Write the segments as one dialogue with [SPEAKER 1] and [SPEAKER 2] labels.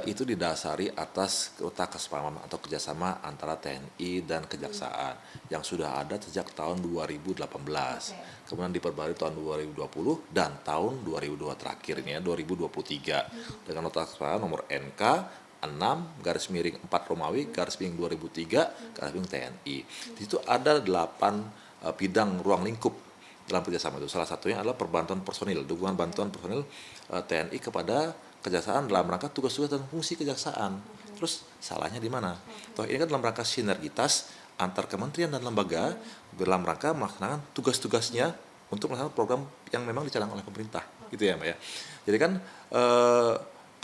[SPEAKER 1] itu didasari atas kesepahaman atau kerjasama antara TNI dan Kejaksaan yang sudah ada sejak tahun 2018. Kemudian diperbarui tahun 2020 dan tahun 2002 terakhir ini ya, 2023 dengan nota kesepahaman nomor NK 6/4 Romawi /2003 TNI. Di situ ada 8 bidang ruang lingkup dalam kerjasama itu. Salah satunya adalah perbantuan personil, dukungan bantuan personil TNI kepada Kejaksaan dalam rangka tugas-tugas dan fungsi Kejaksaan. Terus salahnya di mana? Toh ini kan dalam rangka sinergitas antar kementerian dan lembaga dalam rangka melaksanakan tugas-tugasnya untuk melaksanakan program yang memang dicanangkan oleh pemerintah, gitu ya, Mbak ya. Jadi kan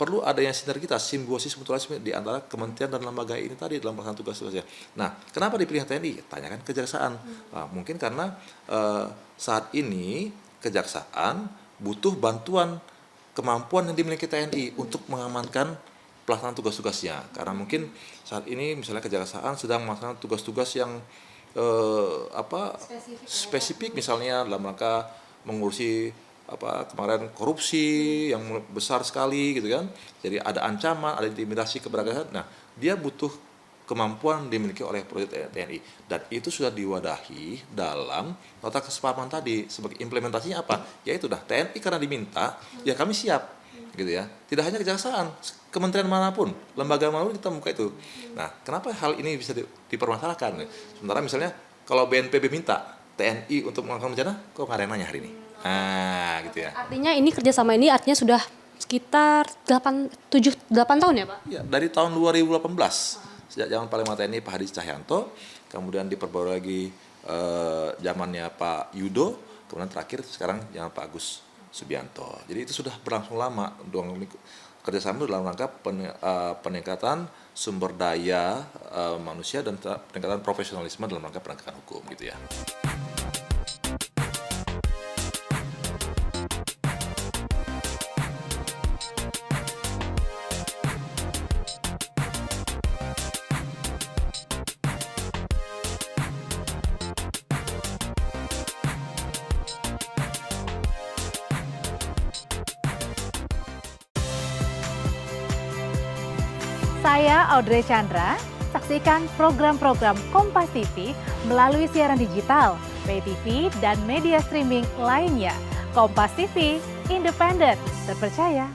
[SPEAKER 1] perlu adanya sinergitas, simbiosis, mutualisme di antara kementerian dan lembaga ini tadi dalam pelaksanaan tugas-tugasnya. Nah, kenapa dipilih TNI? Tanyakan Kejaksaan. Nah, mungkin karena saat ini Kejaksaan butuh bantuan kemampuan yang dimiliki TNI untuk mengamankan pelaksanaan tugas-tugasnya. Karena mungkin saat ini misalnya Kejaksaan sedang melaksanakan tugas-tugas yang spesifik misalnya dalam rangka mengurusi kemarin korupsi yang besar sekali gitu kan. Jadi ada ancaman, ada intimidasi kepada Kejaksaan. Nah, dia butuh kemampuan dimiliki oleh proyek TNI dan itu sudah diwadahi dalam nota kesepahaman tadi. Sebagai implementasinya apa? Yaitu TNI karena diminta, ya kami siap gitu ya. Tidak hanya Kejaksaan, kementerian manapun, lembaga manapun kita buka itu. Nah, kenapa hal ini bisa dipermasalahkan? Sementara misalnya kalau BNPB minta TNI untuk melakukan bencana, kok nggak ada yang nanya hari ini? Nah, gitu ya.
[SPEAKER 2] Artinya ini kerjasama ini artinya sudah sekitar 8 tahun ya, Pak?
[SPEAKER 1] Ya, dari tahun 2018. Sejak zaman Panglima TNI Pak Hadi Cahyanto, kemudian diperbarui lagi zamannya Pak Yudo, kemudian terakhir sekarang zaman Pak Agus Subianto. Jadi itu sudah berlangsung lama. Kerjasama itu dalam rangka peningkatan sumber daya manusia dan peningkatan profesionalisme dalam rangka penegakan hukum gitu ya.
[SPEAKER 3] Saya Audrey Chandra, saksikan program-program Kompas TV melalui siaran digital, pay TV, dan media streaming lainnya. Kompas TV, independen, terpercaya.